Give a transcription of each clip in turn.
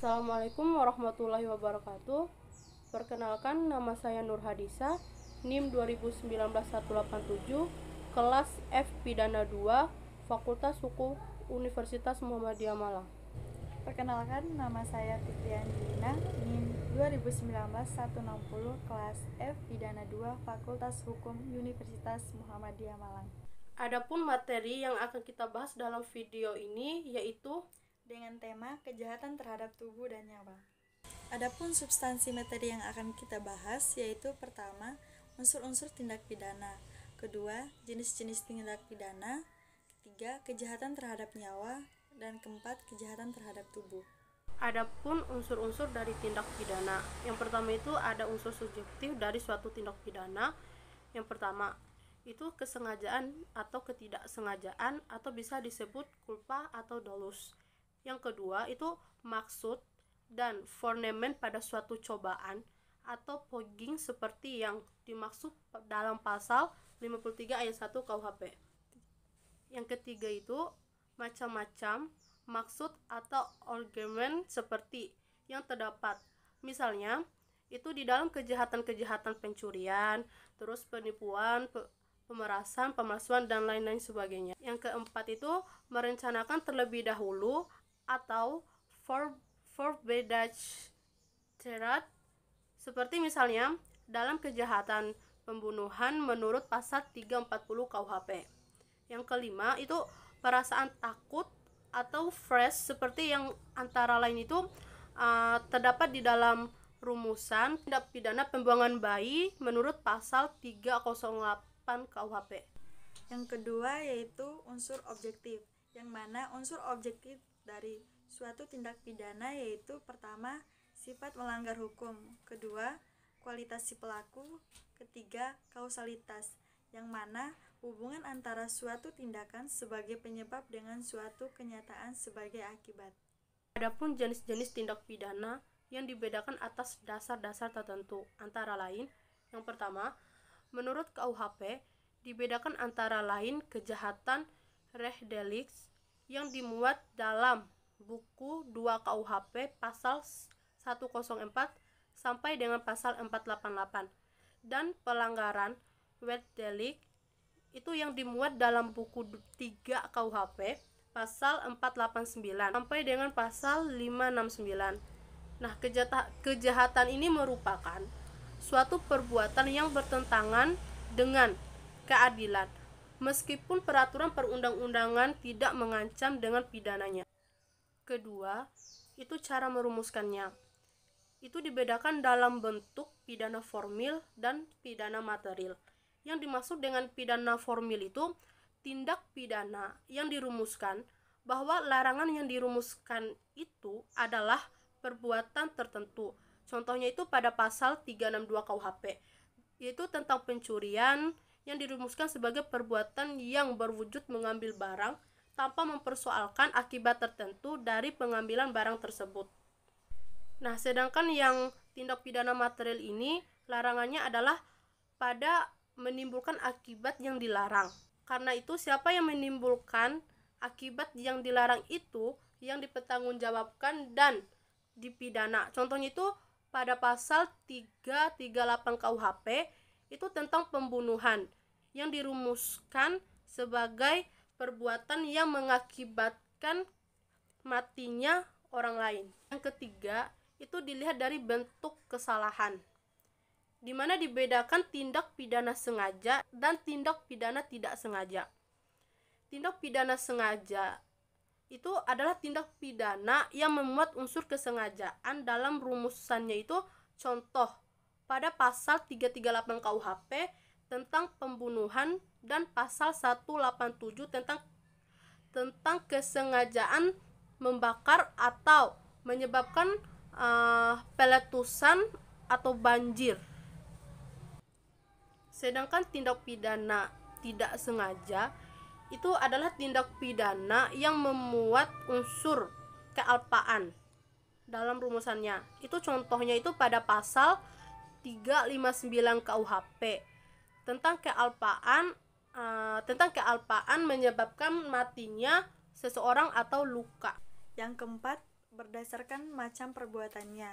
Assalamualaikum warahmatullahi wabarakatuh. Perkenalkan, nama saya Nur Hadisa, NIM 2019-187, kelas F Pidana 2, Fakultas Hukum Universitas Muhammadiyah Malang. Perkenalkan, nama saya Fitriani Lina, NIM 2019-160, kelas F Pidana 2, Fakultas Hukum Universitas Muhammadiyah Malang. Adapun materi yang akan kita bahas dalam video ini yaitu dengan tema kejahatan terhadap tubuh dan nyawa. Adapun substansi materi yang akan kita bahas yaitu pertama, unsur-unsur tindak pidana, kedua, jenis-jenis tindak pidana, ketiga, kejahatan terhadap nyawa, dan keempat, kejahatan terhadap tubuh. Adapun unsur-unsur dari tindak pidana, yang pertama itu ada unsur subjektif dari suatu tindak pidana. Yang pertama itu kesengajaan atau ketidaksengajaan atau bisa disebut culpa atau dolus. Yang kedua itu maksud dan foreman pada suatu cobaan atau pogging seperti yang dimaksud dalam pasal 53 ayat 1 KUHP. Yang ketiga itu macam-macam maksud atau argumen seperti yang terdapat. Misalnya itu di dalam kejahatan-kejahatan pencurian, terus penipuan, pemerasan, pemalsuan, dan lain-lain sebagainya. Yang keempat itu merencanakan terlebih dahulu atau forbedachterat, seperti misalnya dalam kejahatan pembunuhan menurut pasal 340 KUHP. Yang kelima itu perasaan takut atau fresh, seperti yang antara lain itu terdapat di dalam rumusan tindak pidana pembuangan bayi menurut pasal 308 KUHP. Yang kedua yaitu unsur objektif, yang mana unsur objektif dari suatu tindak pidana yaitu pertama, sifat melanggar hukum, kedua, kualitas si pelaku, ketiga, kausalitas, yang mana hubungan antara suatu tindakan sebagai penyebab dengan suatu kenyataan sebagai akibat. Adapun jenis-jenis tindak pidana yang dibedakan atas dasar-dasar tertentu, antara lain, yang pertama, menurut KUHP dibedakan antara lain kejahatan rechtdelicts yang dimuat dalam buku 2 KUHP pasal 104 sampai dengan pasal 488, dan pelanggaran wetdelict itu yang dimuat dalam buku 3 KUHP pasal 489 sampai dengan pasal 569. Nah, kejahatan ini merupakan suatu perbuatan yang bertentangan dengan keadilan, meskipun peraturan perundang-undangan tidak mengancam dengan pidananya. Kedua, itu cara merumuskannya. Itu dibedakan dalam bentuk pidana formil dan pidana material. Yang dimaksud dengan pidana formil itu tindak pidana yang dirumuskan, bahwa larangan yang dirumuskan itu adalah perbuatan tertentu. Contohnya itu pada pasal 362 KUHP, yaitu tentang pencurian yang dirumuskan sebagai perbuatan yang berwujud mengambil barang tanpa mempersoalkan akibat tertentu dari pengambilan barang tersebut. Nah, sedangkan yang tindak pidana material ini larangannya adalah pada menimbulkan akibat yang dilarang. Karena itu siapa yang menimbulkan akibat yang dilarang itu yang dipertanggungjawabkan dan dipidana. Contohnya itu pada pasal 338 KUHP itu tentang pembunuhan yang dirumuskan sebagai perbuatan yang mengakibatkan matinya orang lain. Yang ketiga itu dilihat dari bentuk kesalahan, di mana dibedakan tindak pidana sengaja dan tindak pidana tidak sengaja. Tindak pidana sengaja itu adalah tindak pidana yang memuat unsur kesengajaan dalam rumusannya itu, contoh pada pasal 338 KUHP tentang pembunuhan dan pasal 187 tentang kesengajaan membakar atau menyebabkan peletusan atau banjir. Sedangkan tindak pidana tidak sengaja itu adalah tindak pidana yang memuat unsur kealpaan dalam rumusannya. Itu contohnya itu pada pasal 359 KUHP tentang kealpaan menyebabkan matinya seseorang atau luka. Yang keempat, berdasarkan macam perbuatannya,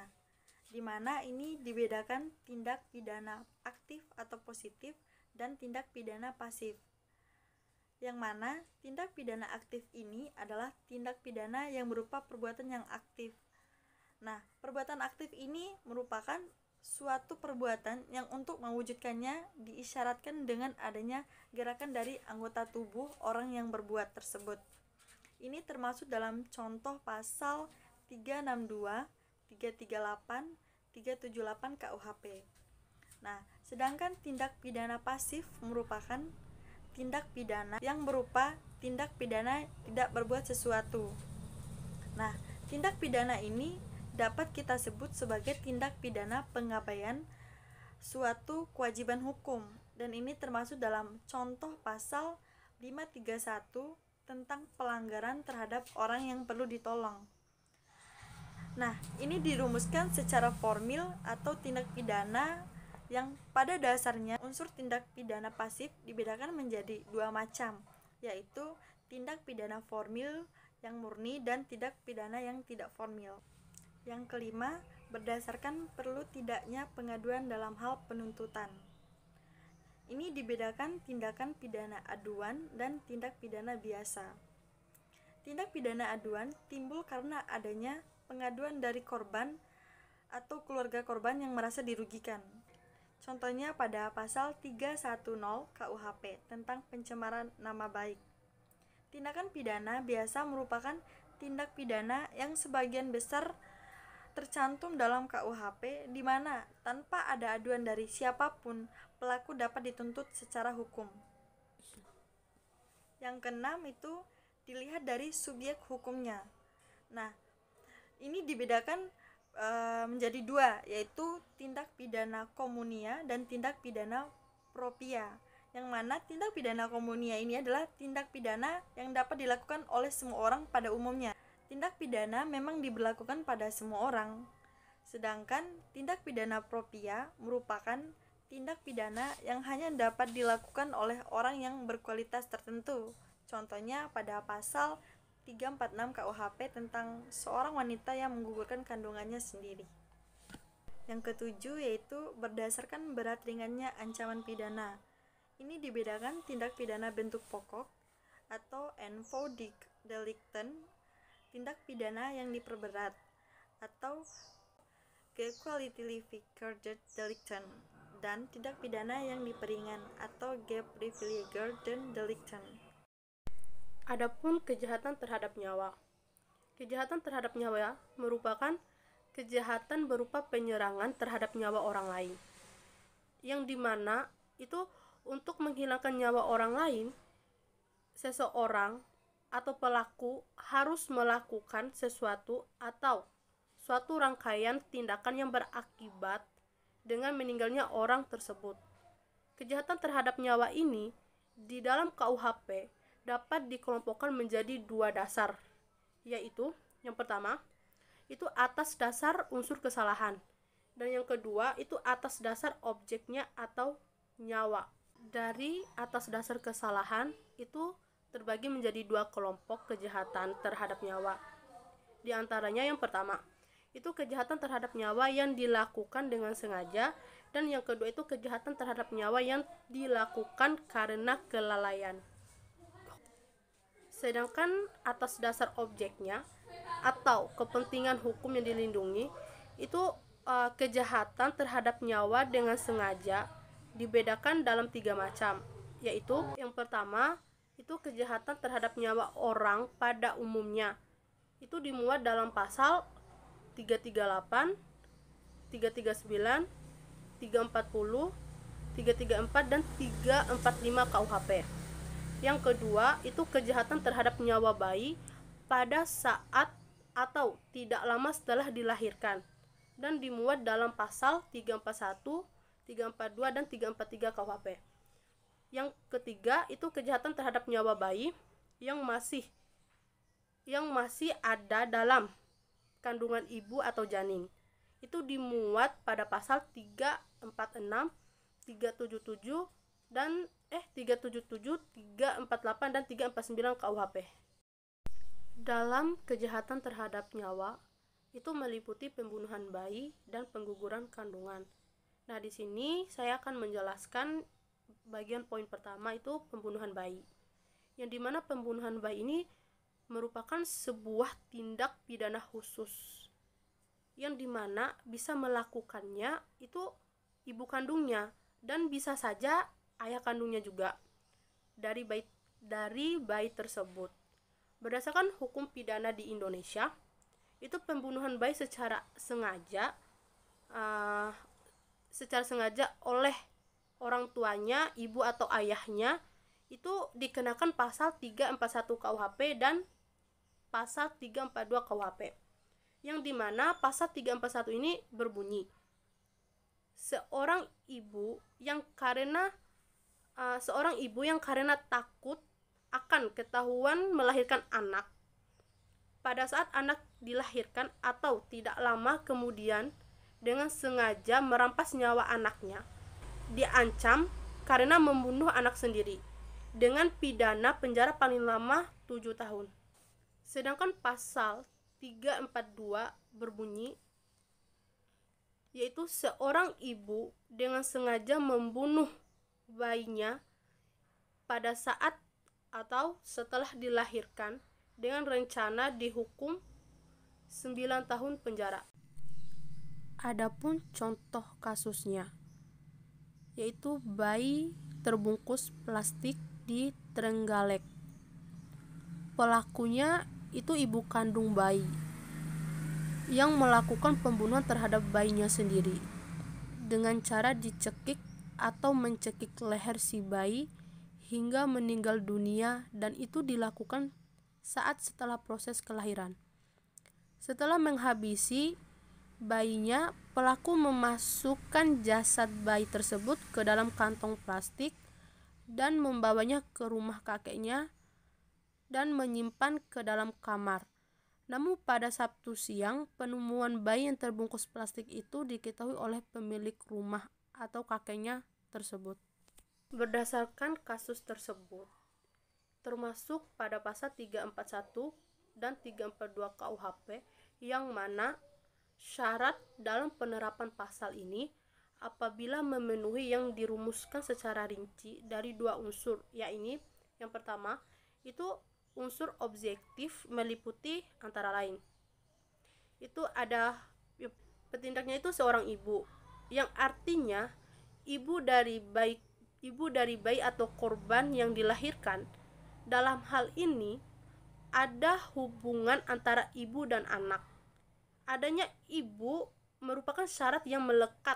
di mana ini dibedakan tindak pidana aktif atau positif dan tindak pidana pasif. Yang mana tindak pidana aktif ini adalah tindak pidana yang berupa perbuatan yang aktif. Nah, perbuatan aktif ini merupakan suatu perbuatan yang untuk mewujudkannya diisyaratkan dengan adanya gerakan dari anggota tubuh orang yang berbuat tersebut. Ini termasuk dalam contoh pasal 362, 338, 378 KUHP. Nah, sedangkan tindak pidana pasif merupakan tindak pidana yang berupa tindak pidana tidak berbuat sesuatu. Nah, tindak pidana ini dapat kita sebut sebagai tindak pidana pengabaian suatu kewajiban hukum, dan ini termasuk dalam contoh pasal 531 tentang pelanggaran terhadap orang yang perlu ditolong. Nah, ini dirumuskan secara formil atau tindak pidana yang pada dasarnya unsur tindak pidana pasif dibedakan menjadi dua macam, yaitu tindak pidana formil yang murni dan tindak pidana yang tidak formil. Yang kelima, berdasarkan perlu tidaknya pengaduan dalam hal penuntutan. Ini dibedakan tindakan pidana aduan dan tindak pidana biasa. Tindak pidana aduan timbul karena adanya pengaduan dari korban atau keluarga korban yang merasa dirugikan. Contohnya pada pasal 310 KUHP tentang pencemaran nama baik. Tindakan pidana biasa merupakan tindak pidana yang sebagian besar tercantum dalam KUHP, di mana tanpa ada aduan dari siapapun, pelaku dapat dituntut secara hukum. Yang keenam itu dilihat dari subjek hukumnya. Nah, ini dibedakan menjadi dua, yaitu tindak pidana komunia dan tindak pidana propria. Yang mana tindak pidana komunia ini adalah tindak pidana yang dapat dilakukan oleh semua orang pada umumnya. Tindak pidana memang diberlakukan pada semua orang. Sedangkan tindak pidana propria merupakan tindak pidana yang hanya dapat dilakukan oleh orang yang berkualitas tertentu. Contohnya pada pasal 346 KUHP tentang seorang wanita yang menggugurkan kandungannya sendiri. Yang ketujuh yaitu berdasarkan berat ringannya ancaman pidana. Ini dibedakan tindak pidana bentuk pokok atau NPO delicten, tindak pidana yang diperberat, atau G-qualitatively delicten, dan tindak pidana yang diperingan atau G-privileged delicten. Adapun kejahatan terhadap nyawa. Kejahatan terhadap nyawa merupakan kejahatan berupa penyerangan terhadap nyawa orang lain, yang dimana itu untuk menghilangkan nyawa orang lain, seseorang atau pelaku harus melakukan sesuatu atau suatu rangkaian tindakan yang berakibat dengan meninggalnya orang tersebut. Kejahatan terhadap nyawa ini di dalam KUHP dapat dikelompokkan menjadi dua dasar, yaitu yang pertama itu atas dasar unsur kesalahan, dan yang kedua itu atas dasar objeknya atau nyawa. Dari atas dasar kesalahan itu terbagi menjadi dua kelompok kejahatan terhadap nyawa. Di antaranya yang pertama itu kejahatan terhadap nyawa yang dilakukan dengan sengaja, dan yang kedua itu kejahatan terhadap nyawa yang dilakukan karena kelalaian. Sedangkan atas dasar objeknya atau kepentingan hukum yang dilindungi itu kejahatan terhadap nyawa dengan sengaja dibedakan dalam tiga macam, yaitu yang pertama itu kejahatan terhadap nyawa orang pada umumnya. Itu dimuat dalam pasal 338, 339, 340, 334 dan 345 KUHP. Yang kedua itu kejahatan terhadap nyawa bayi pada saat atau tidak lama setelah dilahirkan, dan dimuat dalam pasal 341, 342 dan 343 KUHP. Yang ketiga itu kejahatan terhadap nyawa bayi yang masih ada dalam kandungan ibu atau janin. Itu dimuat pada pasal 346, 377 dan 377, 348 dan 349 KUHP. Dalam kejahatan terhadap nyawa itu meliputi pembunuhan bayi dan pengguguran kandungan. Nah, di sini saya akan menjelaskan bagian poin pertama, itu pembunuhan bayi. Yang dimana pembunuhan bayi ini merupakan sebuah tindak pidana khusus, yang dimana bisa melakukannya itu ibu kandungnya dan bisa saja ayah kandungnya juga dari bayi tersebut. Berdasarkan hukum pidana di Indonesia, itu pembunuhan bayi secara sengaja oleh orang tuanya, ibu atau ayahnya, itu dikenakan pasal 341 KUHP dan pasal 342 KUHP. Yang dimana pasal 341 ini berbunyi, seorang ibu yang karena takut akan ketahuan melahirkan anak pada saat anak dilahirkan atau tidak lama kemudian dengan sengaja merampas nyawa anaknya, diancam karena membunuh anak sendiri dengan pidana penjara paling lama 7 tahun. Sedangkan pasal 342 berbunyi, yaitu seorang ibu dengan sengaja membunuh bayinya pada saat atau setelah dilahirkan dengan rencana dihukum 9 tahun penjara. Adapun contoh kasusnya, yaitu bayi terbungkus plastik di Trenggalek. Pelakunya itu ibu kandung bayi yang melakukan pembunuhan terhadap bayinya sendiri dengan cara dicekik atau mencekik leher si bayi hingga meninggal dunia, dan itu dilakukan saat setelah proses kelahiran. Setelah menghabisi bayinya, pelaku memasukkan jasad bayi tersebut ke dalam kantong plastik dan membawanya ke rumah kakeknya dan menyimpan ke dalam kamar. Namun pada Sabtu siang, penemuan bayi yang terbungkus plastik itu diketahui oleh pemilik rumah atau kakeknya tersebut. Berdasarkan kasus tersebut, termasuk pada pasal 341 dan 342 KUHP, yang mana syarat dalam penerapan pasal ini apabila memenuhi yang dirumuskan secara rinci dari 2 unsur, yaitu yang pertama itu unsur objektif meliputi antara lain, itu ada petindaknya itu seorang ibu, yang artinya ibu dari bayi atau korban yang dilahirkan. Dalam hal ini ada hubungan antara ibu dan anak. Adanya ibu merupakan syarat yang melekat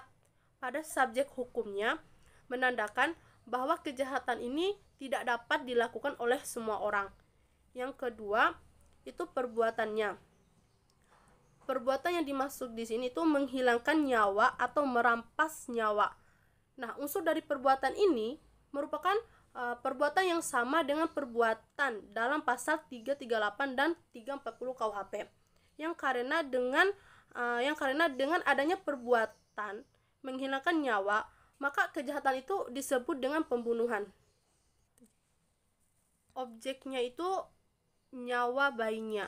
pada subjek hukumnya, menandakan bahwa kejahatan ini tidak dapat dilakukan oleh semua orang. Yang kedua, itu perbuatannya. Perbuatan yang dimaksud di sini itu menghilangkan nyawa atau merampas nyawa. Nah, unsur dari perbuatan ini merupakan perbuatan yang sama dengan perbuatan dalam pasal 338 dan 340 KUHP. Yang karena dengan adanya perbuatan menghilangkan nyawa, maka kejahatan itu disebut dengan pembunuhan. Objeknya itu nyawa bayinya.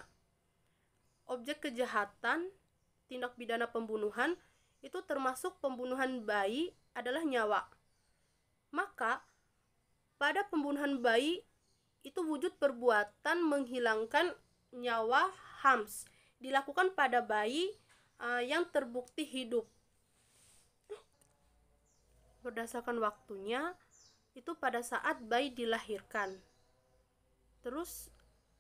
Objek kejahatan tindak pidana pembunuhan itu termasuk pembunuhan bayi adalah nyawa. Maka pada pembunuhan bayi itu wujud perbuatan menghilangkan nyawa HAMS dilakukan pada bayi yang terbukti hidup. Berdasarkan waktunya itu pada saat bayi dilahirkan, terus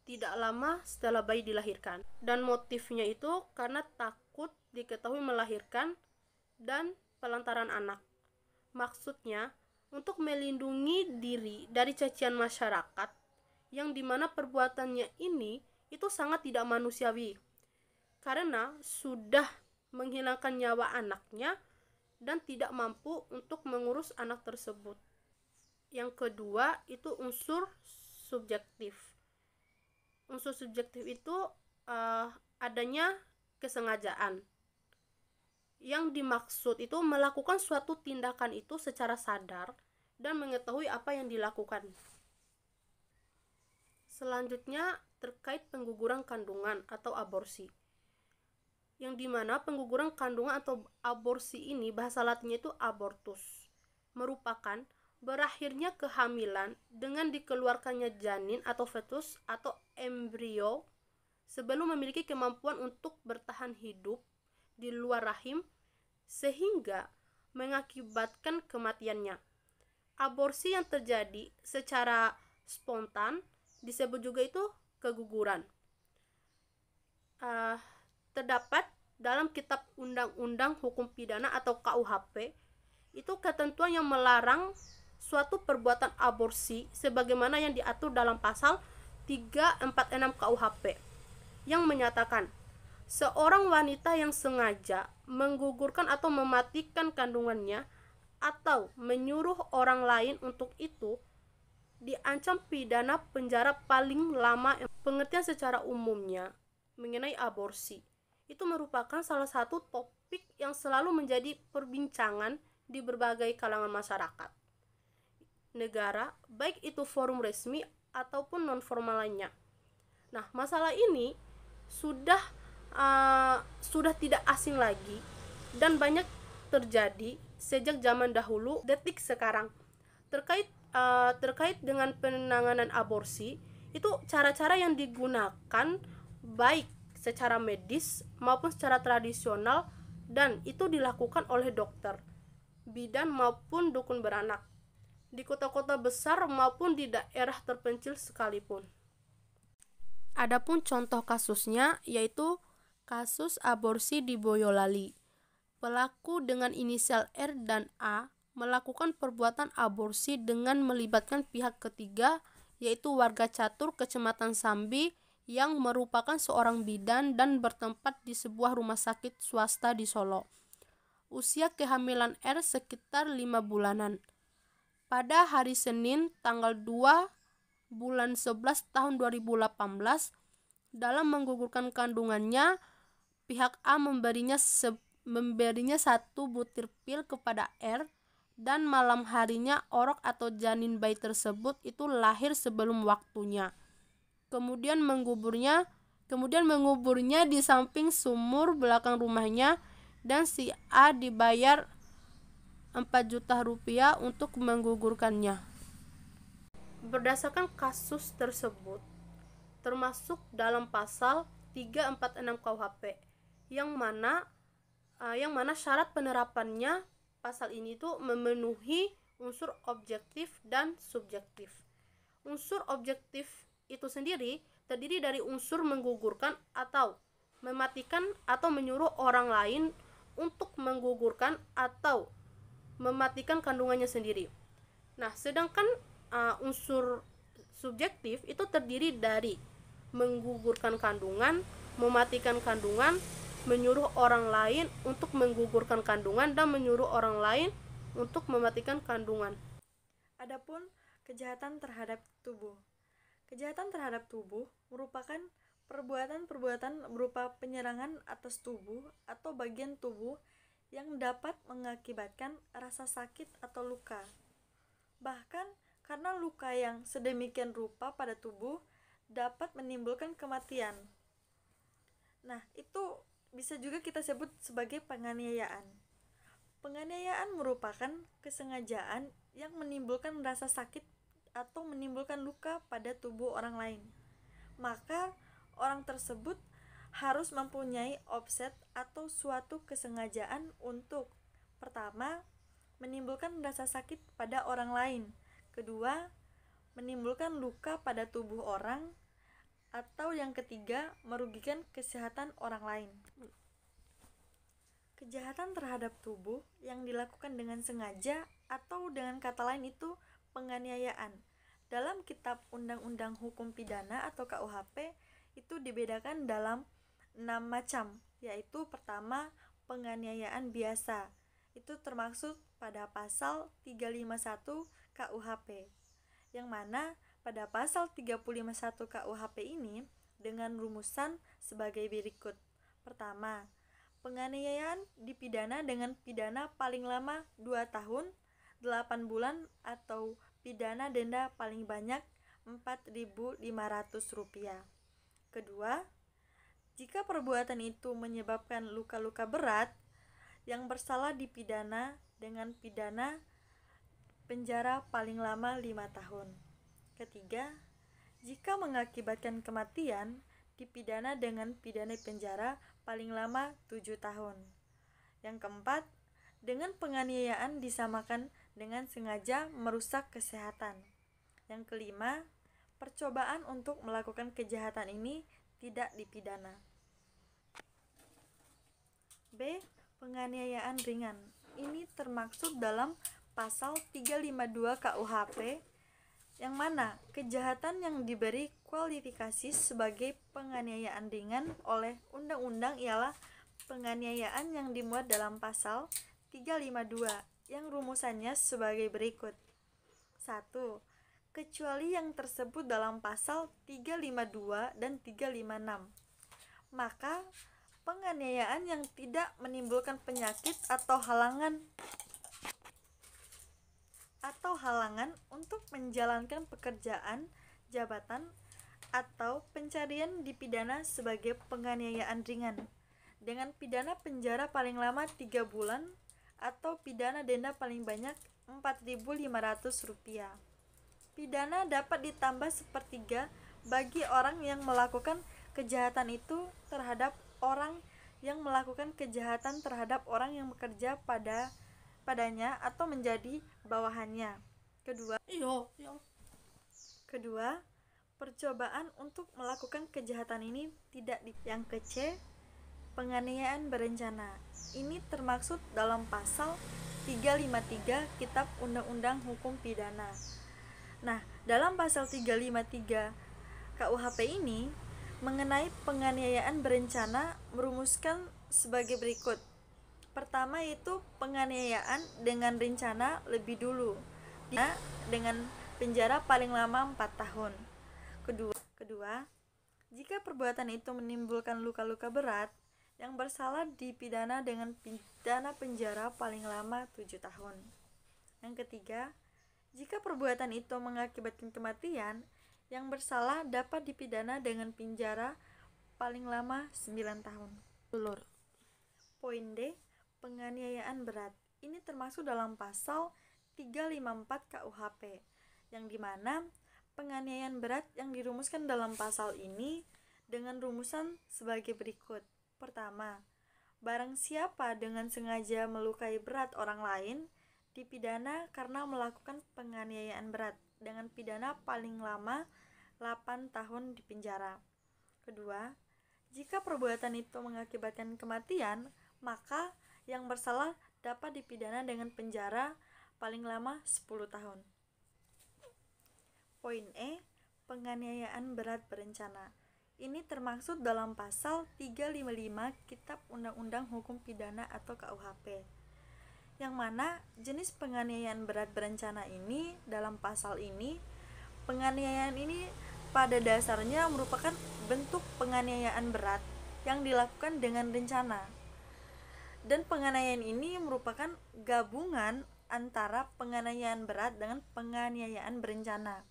tidak lama setelah bayi dilahirkan, dan motifnya itu karena takut diketahui melahirkan dan pelantaran anak. Maksudnya untuk melindungi diri dari cacian masyarakat, yang dimana perbuatannya ini itu sangat tidak manusiawi karena sudah menghilangkan nyawa anaknya dan tidak mampu untuk mengurus anak tersebut. Yang kedua itu unsur subjektif. Unsur subjektif itu adanya kesengajaan. Yang dimaksud itu melakukan suatu tindakan itu secara sadar dan mengetahui apa yang dilakukan. Selanjutnya terkait pengguguran kandungan atau aborsi. yang dimana pengguguran kandungan atau aborsi ini bahasa latinnya itu abortus, merupakan berakhirnya kehamilan dengan dikeluarkannya janin atau fetus atau embrio sebelum memiliki kemampuan untuk bertahan hidup di luar rahim sehingga mengakibatkan kematiannya. Aborsi yang terjadi secara spontan disebut juga itu keguguran. Terdapat dalam Kitab Undang-Undang Hukum Pidana atau KUHP itu ketentuan yang melarang suatu perbuatan aborsi sebagaimana yang diatur dalam pasal 346 KUHP yang menyatakan seorang wanita yang sengaja menggugurkan atau mematikan kandungannya atau menyuruh orang lain untuk itu diancam pidana penjara paling lama. Pengertian secara umumnya mengenai aborsi itu merupakan salah satu topik yang selalu menjadi perbincangan di berbagai kalangan masyarakat negara, baik itu forum resmi ataupun non-formal lainnya. Nah, masalah ini sudah tidak asing lagi dan banyak terjadi sejak zaman dahulu detik sekarang. Terkait dengan penanganan aborsi, itu cara-cara yang digunakan baik secara medis maupun secara tradisional dan itu dilakukan oleh dokter, bidan maupun dukun beranak di kota-kota besar maupun di daerah terpencil sekalipun. Adapun contoh kasusnya yaitu kasus aborsi di Boyolali. Pelaku dengan inisial R dan A melakukan perbuatan aborsi dengan melibatkan pihak ketiga yaitu warga Catur, Kecamatan Sambi yang merupakan seorang bidan dan bertempat di sebuah rumah sakit swasta di Solo. Usia kehamilan R sekitar 5 bulanan. Pada hari Senin tanggal 2 bulan 11 tahun 2018, dalam menggugurkan kandungannya, pihak A memberinya 1 butir pil kepada R dan malam harinya orok atau janin bayi tersebut itu lahir sebelum waktunya. Kemudian menguburnya di samping sumur belakang rumahnya dan si A dibayar 4 juta rupiah untuk menggugurkannya. Berdasarkan kasus tersebut, termasuk dalam pasal 346 KUHP yang mana syarat penerapannya pasal ini itu memenuhi unsur objektif dan subjektif. Unsur objektif itu sendiri terdiri dari unsur menggugurkan atau mematikan atau menyuruh orang lain untuk menggugurkan atau mematikan kandungannya sendiri. Nah, sedangkan unsur subjektif itu terdiri dari menggugurkan kandungan, mematikan kandungan, menyuruh orang lain untuk menggugurkan kandungan dan menyuruh orang lain untuk mematikan kandungan. Adapun kejahatan terhadap tubuh. Kejahatan terhadap tubuh merupakan perbuatan-perbuatan berupa penyerangan atas tubuh atau bagian tubuh yang dapat mengakibatkan rasa sakit atau luka. Bahkan karena luka yang sedemikian rupa pada tubuh dapat menimbulkan kematian. Nah, itu bisa juga kita sebut sebagai penganiayaan. Penganiayaan merupakan kesengajaan yang menimbulkan rasa sakit atau menimbulkan luka pada tubuh orang lain. Maka orang tersebut harus mempunyai offset atau suatu kesengajaan untuk pertama, menimbulkan rasa sakit pada orang lain. Kedua, menimbulkan luka pada tubuh orang. Atau yang ketiga, merugikan kesehatan orang lain. Kejahatan terhadap tubuh yang dilakukan dengan sengaja atau dengan kata lain itu penganiayaan. Dalam Kitab Undang-Undang Hukum Pidana atau KUHP itu dibedakan dalam 6 macam, yaitu pertama, penganiayaan biasa. Itu termaksud pada pasal 351 KUHP, yang mana pada pasal 351 KUHP ini dengan rumusan sebagai berikut. Pertama, penganiayaan dipidana dengan pidana paling lama 2 tahun, 8 bulan atau pidana denda paling banyak Rp4.500. Kedua, Jika perbuatan itu menyebabkan luka-luka berat, yang bersalah dipidana dengan pidana penjara paling lama 5 tahun. Ketiga, jika mengakibatkan kematian, dipidana dengan pidana penjara paling lama 7 tahun. Yang keempat, dengan penganiayaan disamakan dengan sengaja merusak kesehatan. Yang kelima, percobaan untuk melakukan kejahatan ini tidak dipidana. B. Penganiayaan ringan. Ini termaksud dalam pasal 352 KUHP, yang mana kejahatan yang diberi kualifikasi sebagai penganiayaan ringan oleh undang-undang ialah penganiayaan yang dimuat dalam pasal 352 yang rumusannya sebagai berikut. 1. Kecuali yang tersebut dalam pasal 352 dan 356, maka penganiayaan yang tidak menimbulkan penyakit atau halangan untuk menjalankan pekerjaan, jabatan, atau pencarian dipidana sebagai penganiayaan ringan dengan pidana penjara paling lama 3 bulan atau pidana denda paling banyak Rp4.500. Pidana dapat ditambah sepertiga bagi orang yang melakukan kejahatan itu terhadap orang yang melakukan kejahatan terhadap orang yang bekerja padanya atau menjadi bawahannya. Kedua, percobaan untuk melakukan kejahatan ini tidak Yang ke-C, penganiayaan berencana. Ini termaksud dalam pasal 353 Kitab Undang-Undang Hukum Pidana. Nah, dalam pasal 353 KUHP ini mengenai penganiayaan berencana merumuskan sebagai berikut. Pertama yaitu penganiayaan dengan rencana lebih dulu, dengan penjara paling lama 4 tahun. Kedua, jika perbuatan itu menimbulkan luka-luka berat, yang bersalah dipidana dengan pidana penjara paling lama 7 tahun. Yang ketiga, jika perbuatan itu mengakibatkan kematian, yang bersalah dapat dipidana dengan penjara paling lama 9 tahun. Poin D, penganiayaan berat. Ini termasuk dalam pasal 354 KUHP, yang dimana penganiayaan berat yang dirumuskan dalam pasal ini dengan rumusan sebagai berikut. Pertama, barang siapa dengan sengaja melukai berat orang lain dipidana karena melakukan penganiayaan berat dengan pidana paling lama 8 tahun di penjara. Kedua, jika perbuatan itu mengakibatkan kematian, maka yang bersalah dapat dipidana dengan penjara paling lama 10 tahun. Poin E, penganiayaan berat berencana. Ini termaksud dalam pasal 355 Kitab Undang-Undang Hukum Pidana atau KUHP, yang mana jenis penganiayaan berat berencana ini dalam pasal ini, penganiayaan ini pada dasarnya merupakan bentuk penganiayaan berat yang dilakukan dengan rencana. Dan penganiayaan ini merupakan gabungan antara penganiayaan berat dengan penganiayaan berencana.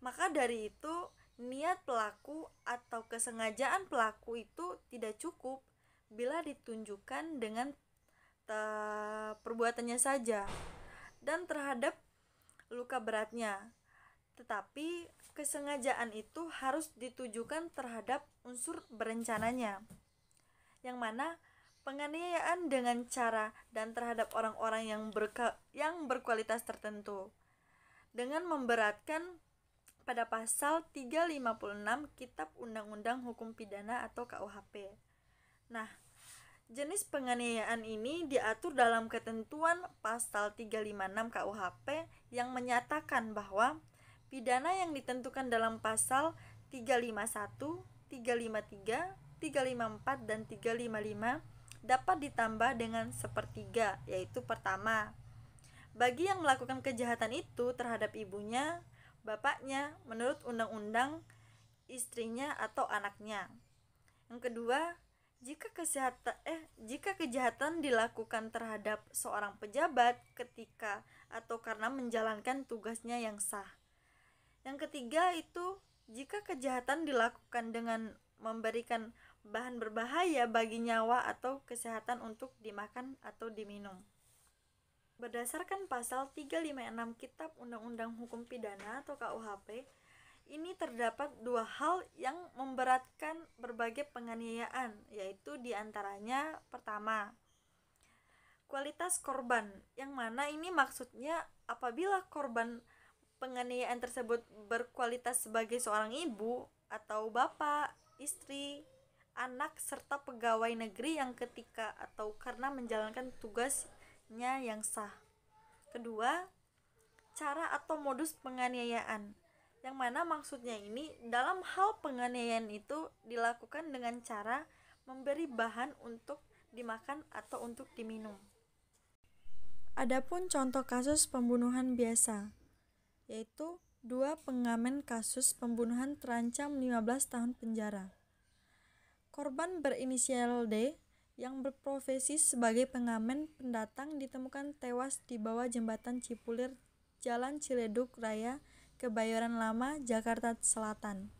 Maka dari itu, niat pelaku atau kesengajaan pelaku itu tidak cukup bila ditunjukkan dengan perbuatannya saja dan terhadap luka beratnya, tetapi kesengajaan itu harus ditujukan terhadap unsur berencananya, yang mana penganiayaan dengan cara dan terhadap orang-orang yang berkualitas tertentu dengan memberatkan pada pasal 356 Kitab Undang-Undang Hukum Pidana atau KUHP. Nah, jenis penganiayaan ini diatur dalam ketentuan pasal 356 KUHP yang menyatakan bahwa pidana yang ditentukan dalam pasal 351, 353, 354, dan 355 dapat ditambah dengan sepertiga, yaitu pertama, bagi yang melakukan kejahatan itu terhadap ibunya, bapaknya, menurut undang-undang, istrinya atau anaknya. Yang kedua, jika kejahatan dilakukan terhadap seorang pejabat ketika atau karena menjalankan tugasnya yang sah. Yang ketiga itu jika kejahatan dilakukan dengan memberikan bahan berbahaya bagi nyawa atau kesehatan untuk dimakan atau diminum. Berdasarkan pasal 356 Kitab Undang-Undang Hukum Pidana atau KUHP, ini terdapat dua hal yang memberatkan berbagai penganiayaan, yaitu diantaranya pertama, kualitas korban, yang mana ini maksudnya apabila korban penganiayaan tersebut berkualitas sebagai seorang ibu atau bapak, istri, anak, serta pegawai negeri yang ketika atau karena menjalankan tugasnya yang sah. Kedua, cara atau modus penganiayaan, yang mana maksudnya ini dalam hal penganiayaan itu dilakukan dengan cara memberi bahan untuk dimakan atau untuk diminum. Adapun contoh kasus pembunuhan biasa, yaitu 2 pengamen kasus pembunuhan terancam 15 tahun penjara. Korban berinisial D yang berprofesi sebagai pengamen pendatang ditemukan tewas di bawah jembatan Cipulir, Jalan Ciledug Raya, Kebayoran Lama, Jakarta Selatan.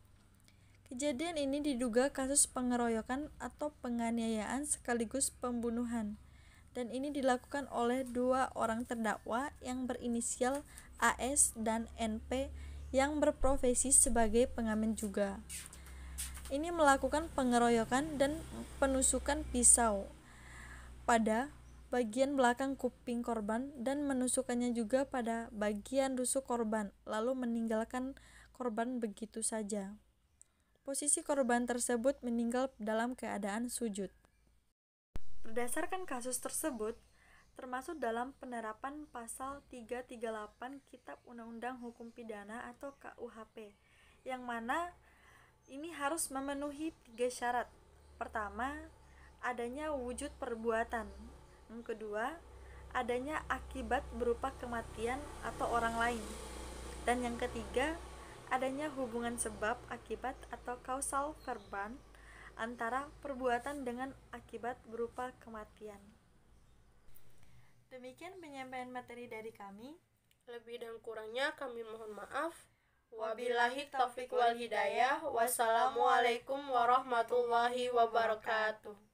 Kejadian ini diduga kasus pengeroyokan atau penganiayaan sekaligus pembunuhan, dan ini dilakukan oleh 2 orang terdakwa yang berinisial AS dan NP yang berprofesi sebagai pengamen juga. Ini melakukan pengeroyokan dan penusukan pisau pada bagian belakang kuping korban dan menusukannya juga pada bagian rusuk korban, lalu meninggalkan korban begitu saja. Posisi korban tersebut meninggal dalam keadaan sujud. Berdasarkan kasus tersebut, termasuk dalam penerapan pasal 338 Kitab Undang-Undang Hukum Pidana atau KUHP, yang mana ini harus memenuhi 3 syarat. Pertama, adanya wujud perbuatan. Yang kedua, adanya akibat berupa kematian atau orang lain. Dan yang ketiga, adanya hubungan sebab akibat atau causal verban antara perbuatan dengan akibat berupa kematian. Demikian penyampaian materi dari kami. Lebih dan kurangnya kami mohon maaf. Wabillahi taufiq wal hidayah. Wassalamualaikum warahmatullahi wabarakatuh.